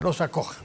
los acoja.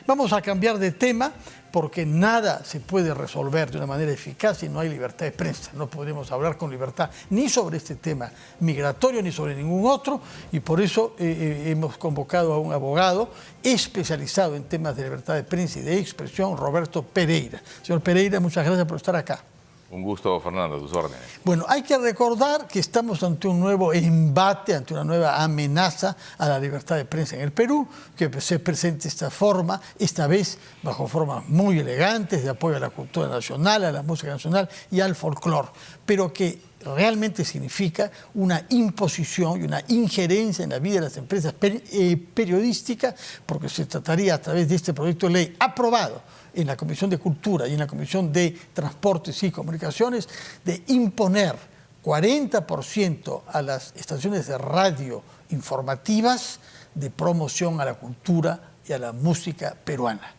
Vamos a cambiar de tema porque nada se puede resolver de una manera eficaz si no hay libertad de prensa. No podremos hablar con libertad ni sobre este tema migratorio ni sobre ningún otro, y por eso hemos convocado a un abogado especializado en temas de libertad de prensa y de expresión, Roberto Pereira. Señor Pereira, muchas gracias por estar acá. Un gusto, Fernando, a tus órdenes. Bueno, hay que recordar que estamos ante un nuevo embate, ante una nueva amenaza a la libertad de prensa en el Perú, que se presenta esta forma, esta vez bajo formas muy elegantes de apoyo a la cultura nacional, a la música nacional y al folclore, pero que realmente significa una imposición y una injerencia en la vida de las empresas periodísticas, porque se trataría a través de este proyecto de ley aprobado en la Comisión de Cultura y en la Comisión de Transportes y Comunicaciones, de imponer 40% a las estaciones de radio informativas de promoción a la cultura y a la música peruana.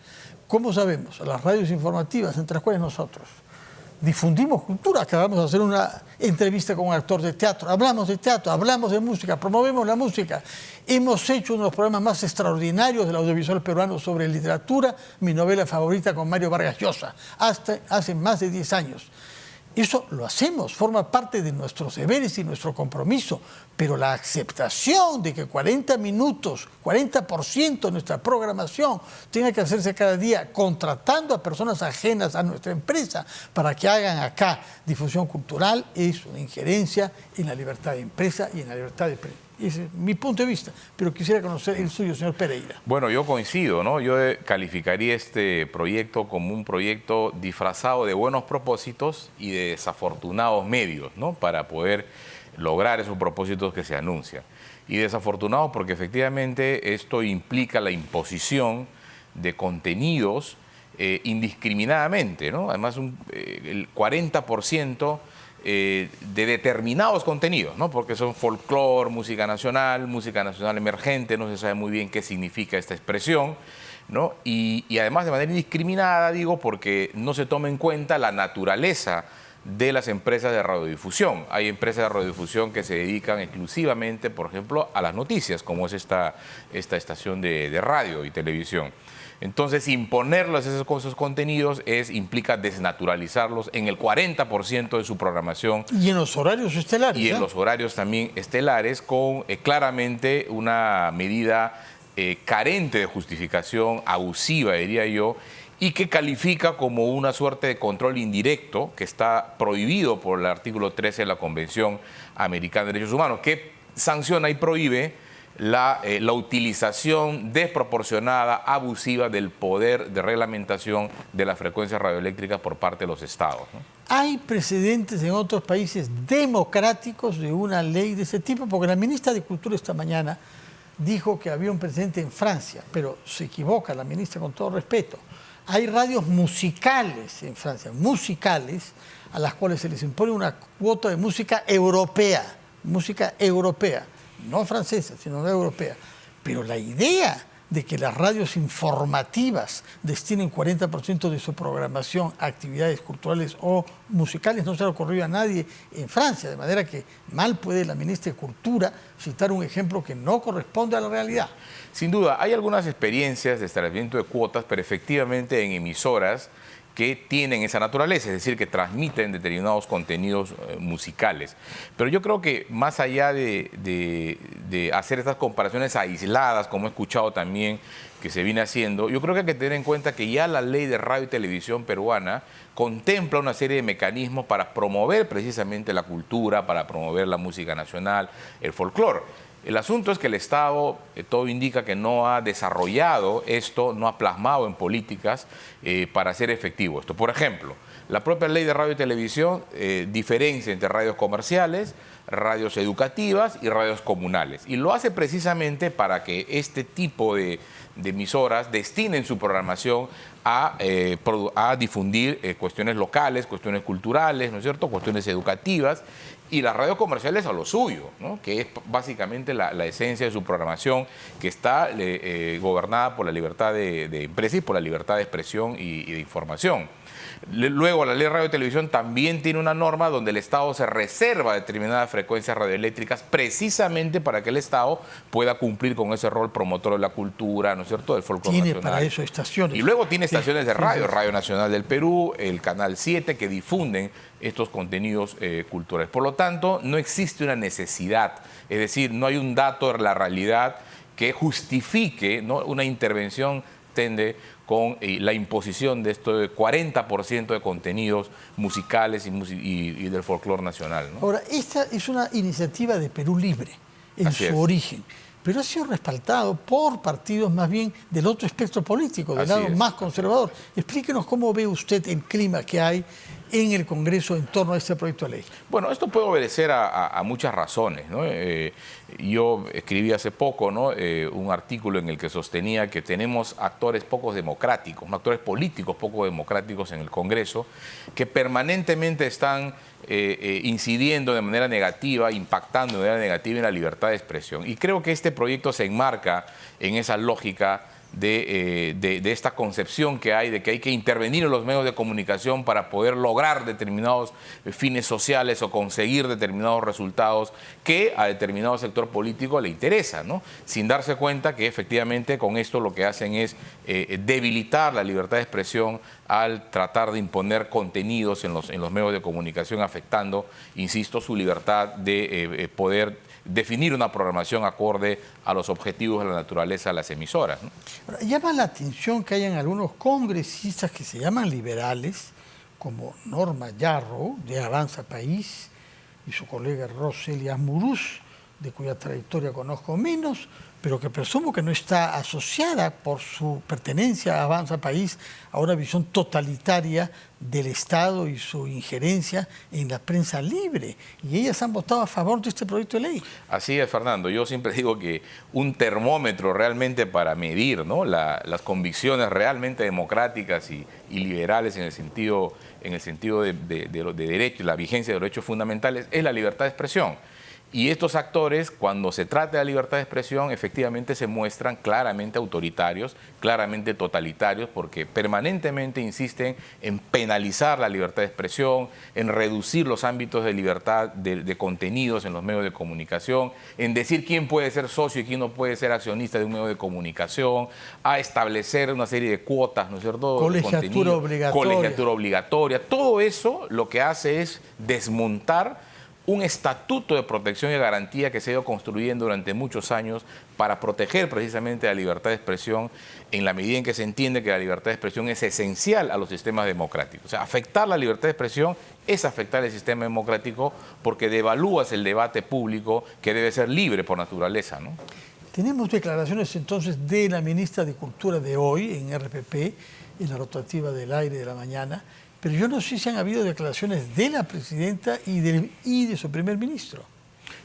¿Cómo sabemos? Las radios informativas, entre las cuales nosotros difundimos cultura. Acabamos de hacer una entrevista con un actor de teatro, hablamos de música, promovemos la música. Hemos hecho uno de los programas más extraordinarios del audiovisual peruano sobre literatura, mi novela favorita con Mario Vargas Llosa, hasta hace más de 10 años. Eso lo hacemos, forma parte de nuestros deberes y nuestro compromiso, pero la aceptación de que 40 minutos, 40% de nuestra programación tenga que hacerse cada día contratando a personas ajenas a nuestra empresa para que hagan acá difusión cultural es una injerencia en la libertad de empresa y en la libertad de prensa. Ese es mi punto de vista, pero quisiera conocer el suyo, señor Pereira. Bueno, yo coincido, ¿no? Yo calificaría este proyecto como un proyecto disfrazado de buenos propósitos y de desafortunados medios, ¿no? Para poder lograr esos propósitos que se anuncian. Y desafortunados porque efectivamente esto implica la imposición de contenidos indiscriminadamente, ¿no? Además, el 40% de determinados contenidos, ¿no? Porque son folclore, música nacional emergente, no se sabe muy bien qué significa esta expresión, ¿no? Y además de manera indiscriminada, digo, porque no se toma en cuenta la naturaleza de las empresas de radiodifusión. Hay empresas de radiodifusión que se dedican exclusivamente, por ejemplo, a las noticias, como es esta estación de radio y televisión. Entonces, imponerles esos contenidos implica desnaturalizarlos en el 40% de su programación. Y en los horarios estelares. Y en los horarios también estelares, con claramente una medida carente de justificación, abusiva, diría yo, y que califica como una suerte de control indirecto que está prohibido por el artículo 13 de la Convención Americana de Derechos Humanos, que sanciona y prohíbe la utilización desproporcionada, abusiva del poder de reglamentación de las frecuencias radioeléctricas por parte de los estados, ¿no? ¿Hay precedentes en otros países democráticos de una ley de ese tipo? Porque la ministra de Cultura esta mañana dijo que había un precedente en Francia, pero se equivoca la ministra, con todo respeto. Hay radios musicales en Francia, musicales, a las cuales se les impone una cuota de música europea, no francesa, sino europea. Pero la idea de que las radios informativas destinen 40% de su programación a actividades culturales o musicales no se le ocurrió a nadie en Francia, de manera que mal puede la ministra de Cultura citar un ejemplo que no corresponde a la realidad. Sin duda, hay algunas experiencias de establecimiento de cuotas, pero efectivamente en emisoras que tienen esa naturaleza, es decir, que transmiten determinados contenidos musicales. Pero yo creo que más allá de hacer estas comparaciones aisladas, como he escuchado también que se viene haciendo, yo creo que hay que tener en cuenta que ya la ley de radio y televisión peruana contempla una serie de mecanismos para promover precisamente la cultura, para promover la música nacional, el folclore. El asunto es que el Estado, todo indica que no ha desarrollado esto, no ha plasmado en políticas para hacer efectivo esto. Por ejemplo, la propia ley de radio y televisión diferencia entre radios comerciales, radios educativas y radios comunales. Y lo hace precisamente para que este tipo de emisoras destinen su programación a difundir cuestiones locales, cuestiones culturales, ¿no es cierto?, cuestiones educativas, y las radios comerciales a lo suyo, ¿no? Que es básicamente la esencia de su programación, que está gobernada por la libertad de empresa y por la libertad de expresión y de información. Luego, la ley de radio y televisión también tiene una norma donde el Estado se reserva determinadas frecuencias radioeléctricas precisamente para que el Estado pueda cumplir con ese rol promotor de la cultura, ¿no es cierto?, del folclore nacional. Tiene para eso estaciones. Y luego tiene estaciones de radio, Radio Nacional del Perú, el Canal 7, que difunden estos contenidos culturales. Por lo tanto, no existe una necesidad, es decir, no hay un dato de la realidad que justifique, ¿no?, una intervención con la imposición de esto de 40% de contenidos musicales y del folclore nacional, ¿no? Ahora, esta es una iniciativa de Perú Libre en Así su es. origen, pero ha sido respaldado por partidos más bien del otro espectro político, del Así lado es. más conservador. Explíquenos cómo ve usted el clima que hay en el Congreso en torno a este proyecto de ley. Bueno, esto puede obedecer a muchas razones, ¿no? Yo escribí hace poco, ¿no?, un artículo en el que sostenía que tenemos actores poco democráticos, actores políticos poco democráticos en el Congreso, que permanentemente están incidiendo de manera negativa, impactando de manera negativa en la libertad de expresión. Y creo que este proyecto se enmarca en esa lógica de esta concepción que hay de que hay que intervenir en los medios de comunicación para poder lograr determinados fines sociales o conseguir determinados resultados que a determinado sector político le interesa, ¿no? Sin darse cuenta que efectivamente con esto lo que hacen es debilitar la libertad de expresión al tratar de imponer contenidos en los medios de comunicación, afectando, insisto, su libertad de poder definir una programación acorde a los objetivos de la naturaleza de las emisoras, ¿no? Ahora, llama la atención que hayan algunos congresistas que se llaman liberales, como Norma Yarro, de Avanza País, y su colega Roselia Muruz, de cuya trayectoria conozco menos, pero que presumo que no está asociada por su pertenencia a Avanza País a una visión totalitaria del Estado y su injerencia en la prensa libre. Y ellas han votado a favor de este proyecto de ley. Así es, Fernando. Yo siempre digo que un termómetro realmente para medir, ¿no?, las convicciones realmente democráticas y liberales en el sentido de derecho, la vigencia de los derechos fundamentales, es la libertad de expresión. Y estos actores, cuando se trata de la libertad de expresión, efectivamente se muestran claramente autoritarios, claramente totalitarios, porque permanentemente insisten en penalizar la libertad de expresión, en reducir los ámbitos de libertad de contenidos en los medios de comunicación, en decir quién puede ser socio y quién no puede ser accionista de un medio de comunicación, a establecer una serie de cuotas, ¿no es cierto?, Colegiatura obligatoria. Colegiatura obligatoria. Todo eso lo que hace es desmontar un estatuto de protección y garantía que se ha ido construyendo durante muchos años para proteger precisamente la libertad de expresión, en la medida en que se entiende que la libertad de expresión es esencial a los sistemas democráticos. O sea, afectar la libertad de expresión es afectar el sistema democrático porque devalúas el debate público que debe ser libre por naturaleza, ¿no? Tenemos declaraciones entonces de la ministra de Cultura de hoy en RPP, en la rotativa del aire de la mañana, pero yo no sé si han habido declaraciones de la presidenta y de su primer ministro.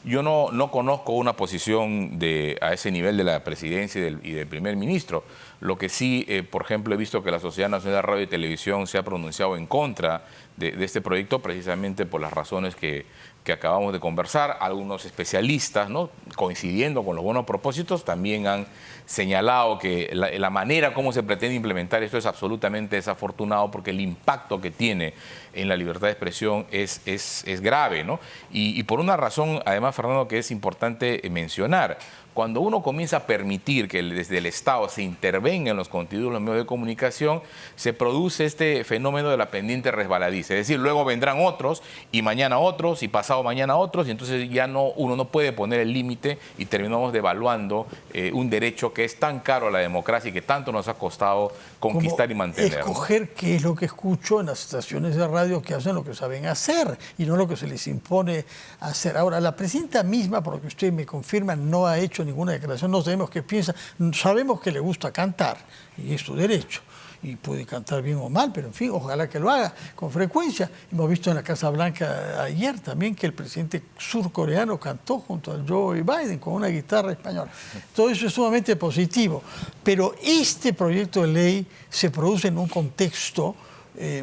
Yo no conozco una posición a ese nivel de la presidencia y del primer ministro. Lo que sí, por ejemplo, he visto que la Sociedad Nacional de Radio y Televisión se ha pronunciado en contra de este proyecto precisamente por las razones que acabamos de conversar. Algunos especialistas, ¿no?, coincidiendo con los buenos propósitos, también han señalado que la manera como se pretende implementar esto es absolutamente desafortunado porque el impacto que tiene en la libertad de expresión es grave, ¿no? Y por una razón, además, Fernando, que es importante mencionar. Cuando uno comienza a permitir que desde el Estado se intervenga en los contenidos de los medios de comunicación, se produce este fenómeno de la pendiente resbaladiza. Es decir, luego vendrán otros, y mañana otros, y pasado mañana otros, y entonces ya uno no puede poner el límite y terminamos devaluando un derecho que es tan caro a la democracia y que tanto nos ha costado conquistar Como y mantener, escoger, ¿no?, qué es lo que escucho en las estaciones de radio que hacen lo que saben hacer y no lo que se les impone hacer. Ahora, la presidenta misma, por lo que usted me confirma, no ha hecho ninguna declaración, no sabemos qué piensa, sabemos que le gusta cantar y es su derecho y puede cantar bien o mal, pero en fin, ojalá que lo haga con frecuencia. Hemos visto en la Casa Blanca ayer también que el presidente surcoreano cantó junto a Joe Biden con una guitarra española. Todo eso es sumamente positivo, pero este proyecto de ley se produce en un contexto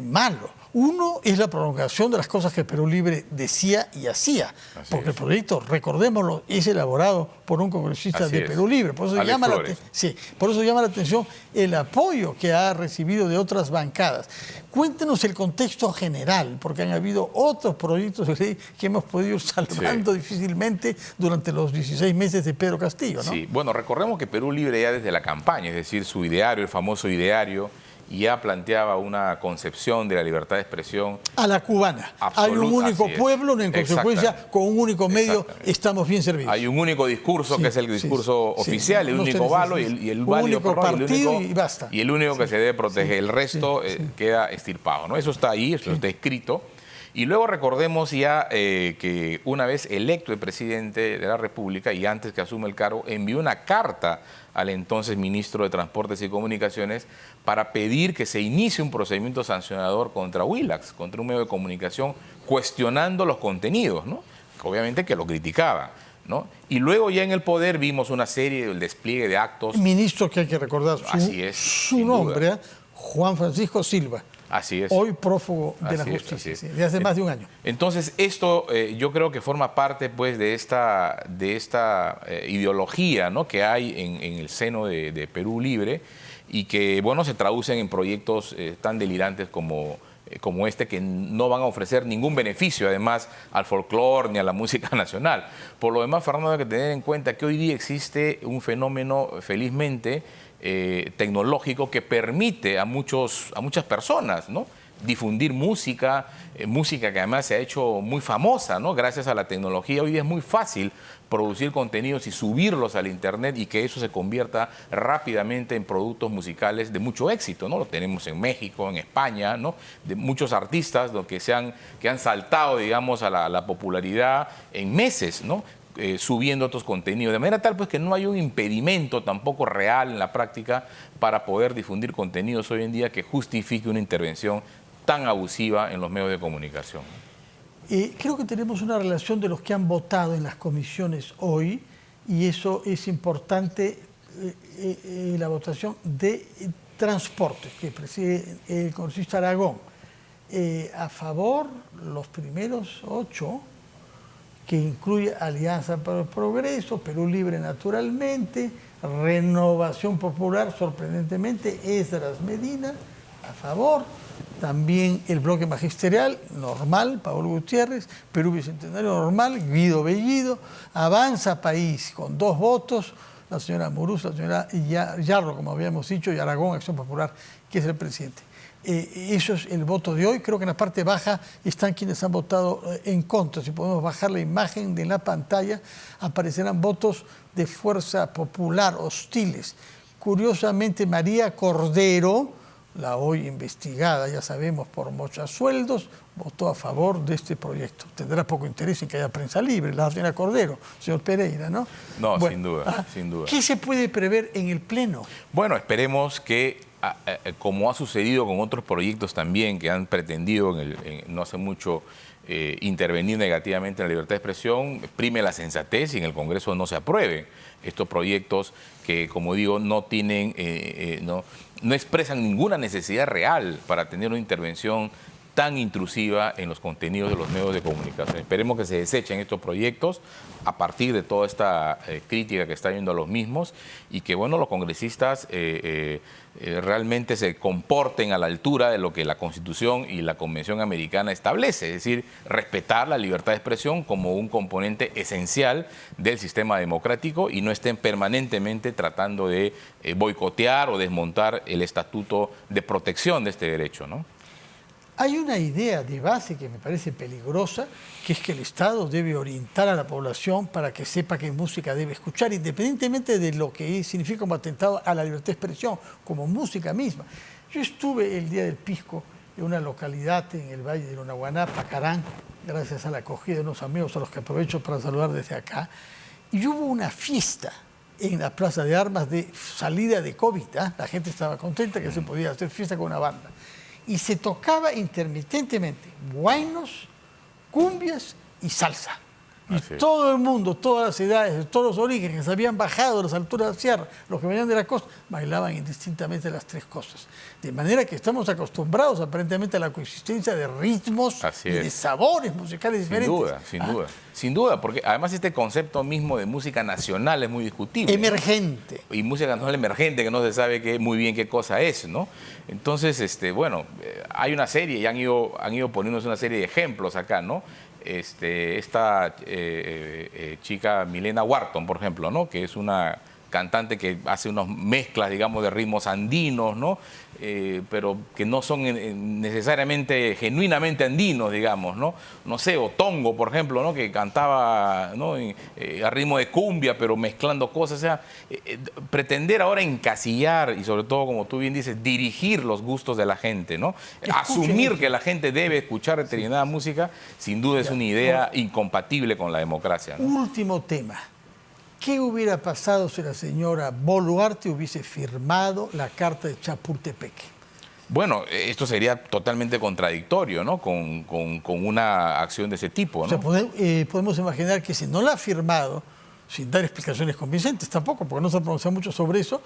malo. Uno es la prolongación de las cosas que Perú Libre decía y hacía, porque el proyecto, recordémoslo, es elaborado por un congresista de Perú Libre. Por eso por eso llama la atención el apoyo que ha recibido de otras bancadas. Cuéntenos el contexto general, porque han habido otros proyectos de ley que hemos podido ir salvando difícilmente durante los 16 meses de Pedro Castillo, ¿no? Sí, bueno, recordemos que Perú Libre ya desde la campaña, es decir, su ideario, el famoso ideario, ya planteaba una concepción de la libertad de expresión a la cubana. Hay un único pueblo, en consecuencia, con un único medio estamos bien servidos. Hay un único discurso, que es el discurso oficial, el único válido y el único partido y basta. Y el único que se debe proteger. El resto queda extirpado, ¿no? Eso está ahí, eso está escrito. Y luego recordemos ya que una vez electo el presidente de la República y antes que asume el cargo, envió una carta al entonces ministro de Transportes y Comunicaciones para pedir que se inicie un procedimiento sancionador contra Willax, contra un medio de comunicación, cuestionando los contenidos, ¿no? Obviamente que lo criticaba, ¿no? Y luego ya en el poder vimos una serie del despliegue de actos. Ministro que hay que recordar su nombre, Juan Francisco Silva. Así es. Hoy prófugo de la justicia, de hace más de un año. Entonces, esto yo creo que forma parte pues, de esta ideología, ¿no?, que hay en el seno de Perú Libre y que, bueno, se traducen en proyectos tan delirantes como este, que no van a ofrecer ningún beneficio, además, al folclore ni a la música nacional. Por lo demás, Fernando, hay que tener en cuenta que hoy día existe un fenómeno, felizmente, tecnológico que permite a muchas personas, ¿no?, difundir música, música que además se ha hecho muy famosa, ¿no?, gracias a la tecnología. Hoy día es muy fácil producir contenidos y subirlos al internet y que eso se convierta rápidamente en productos musicales de mucho éxito, ¿no? Lo tenemos en México, en España, ¿no?, de muchos artistas que han saltado, digamos, a la popularidad en meses, ¿no?, subiendo otros contenidos, de manera tal pues que no hay un impedimento tampoco real en la práctica para poder difundir contenidos hoy en día que justifique una intervención tan abusiva en los medios de comunicación. Creo que tenemos una relación de los que han votado en las comisiones hoy, y eso es importante, la votación de transporte que preside el congresista Aragón. A favor, los primeros 8, que incluye Alianza para el Progreso, Perú Libre naturalmente, Renovación Popular, sorprendentemente, Esdras Medina, a favor, también el Bloque Magisterial, normal, Paolo Gutiérrez, Perú Bicentenario, normal, Guido Bellido, Avanza País, con 2 votos, la señora Muruz, la señora Yarro, como habíamos dicho, y Aragón, Acción Popular, que es el presidente. Eso es el voto de hoy. Creo que en la parte baja están quienes han votado en contra. Si podemos bajar la imagen de la pantalla, aparecerán votos de Fuerza Popular hostiles. Curiosamente, María Cordero, la hoy investigada, ya sabemos, por mochasueldos, votó a favor de este proyecto. Tendrá poco interés en que haya prensa libre, la señora Cordero, señor Pereira, ¿no? No, bueno, sin duda. ¿Qué se puede prever en el Pleno? Bueno, esperemos que, como ha sucedido con otros proyectos también que han pretendido no hace mucho intervenir negativamente en la libertad de expresión, prime la sensatez y en el Congreso no se aprueben estos proyectos que, como digo, no tienen, no expresan ninguna necesidad real para tener una intervención tan intrusiva en los contenidos de los medios de comunicación. Esperemos que se desechen estos proyectos a partir de toda esta crítica que está yendo a los mismos y que, bueno, los congresistas realmente se comporten a la altura de lo que la Constitución y la Convención Americana establece, es decir, respetar la libertad de expresión como un componente esencial del sistema democrático y no estén permanentemente tratando de boicotear o desmontar el estatuto de protección de este derecho, ¿no? Hay una idea de base que me parece peligrosa, que es que el Estado debe orientar a la población para que sepa qué música debe escuchar, independientemente de lo que significa como atentado a la libertad de expresión, como música misma. Yo estuve el día del Pisco en una localidad en el Valle de Lunahuaná, Pacarán, gracias a la acogida de unos amigos a los que aprovecho para saludar desde acá, y hubo una fiesta en la Plaza de Armas de salida de COVID. La gente estaba contenta que se podía hacer fiesta con una banda. Y se tocaba intermitentemente huaynos, cumbias y salsa. Y Así es. todo el mundo, todas las edades, de todos los orígenes, habían bajado de las alturas de la sierra, los que venían de la costa, bailaban indistintamente las tres cosas. De manera que estamos acostumbrados aparentemente a la coexistencia de ritmos Así y de es. sabores musicales Sin diferentes. duda, sin duda. Sin duda, porque además este concepto mismo de música nacional es muy discutible. Emergente. Y música nacional emergente que no se sabe muy bien qué cosa es, ¿no? Entonces, bueno, hay una serie y han ido poniéndose una serie de ejemplos acá, ¿no? Esta chica Milena Wharton, por ejemplo, ¿no? Que es una cantante que hace unas mezclas, digamos, de ritmos andinos, ¿no? Pero que no son necesariamente, genuinamente andinos, digamos, ¿no? No sé, Otongo, por ejemplo, ¿no? Que cantaba, ¿no? A ritmo de cumbia, pero mezclando cosas. O sea, pretender ahora encasillar y sobre todo, como tú bien dices, dirigir los gustos de la gente, ¿no? Asumir que la gente debe escuchar determinada música, sin duda es una idea incompatible con la democracia, ¿no? Último tema. ¿Qué hubiera pasado si la señora Boluarte hubiese firmado la Carta de Chapultepec? Bueno, esto sería totalmente contradictorio, ¿no? Con una acción de ese tipo, ¿no? O sea, podemos imaginar que si no la ha firmado, sin dar explicaciones convincentes tampoco, porque no se pronuncia mucho sobre eso,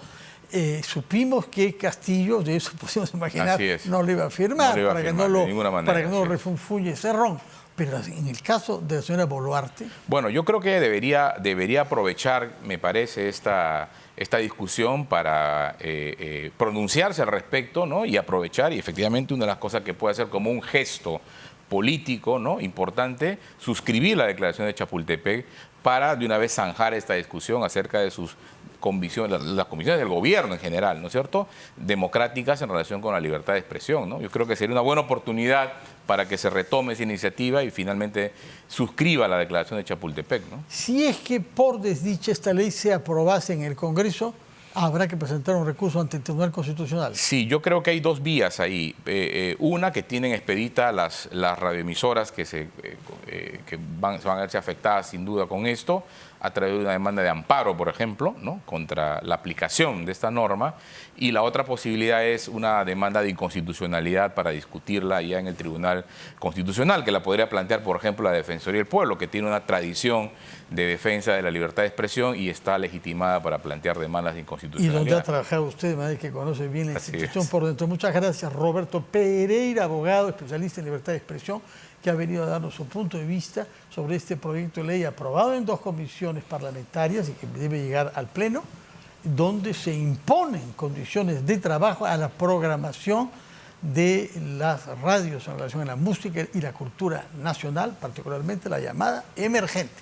supimos que Castillo, de eso podemos imaginar, no lo iba a firmar, no lo iba a para firmar, de ninguna manera, para que no lo refunfuñe Cerrón. Pero en el caso de la señora Boluarte... Bueno, yo creo que debería aprovechar, me parece, esta discusión para pronunciarse al respecto, ¿no? Y aprovechar, y efectivamente una de las cosas que puede hacer como un gesto político, ¿no? Importante, suscribir la declaración de Chapultepec para de una vez zanjar esta discusión acerca de sus convicciones, las convicciones del gobierno en general, ¿no es cierto?, democráticas en relación con la libertad de expresión, ¿no? Yo creo que sería una buena oportunidad para que se retome esa iniciativa y finalmente suscriba la declaración de Chapultepec, ¿no? Si es que por desdicha esta ley se aprobase en el Congreso, habrá que presentar un recurso ante el Tribunal Constitucional. Sí, yo creo que hay dos vías ahí. Una, que tienen expedita las radioemisoras que se van a verse afectadas sin duda con esto, a través de una demanda de amparo, por ejemplo, ¿no? Contra la aplicación de esta norma. Y la otra posibilidad es una demanda de inconstitucionalidad para discutirla ya en el Tribunal Constitucional, que la podría plantear, por ejemplo, la Defensoría del Pueblo, que tiene una tradición de defensa de la libertad de expresión y está legitimada para plantear demandas de Y inconstitucionalidad. donde ha trabajado usted, de manera que conoce bien la Así institución es. por dentro. Muchas gracias, Roberto Pereira, abogado, especialista en libertad de expresión, que ha venido a darnos su punto de vista sobre este proyecto de ley aprobado en 2 comisiones parlamentarias y que debe llegar al Pleno, donde se imponen condiciones de trabajo a la programación de las radios en relación a la música y la cultura nacional, particularmente la llamada emergente.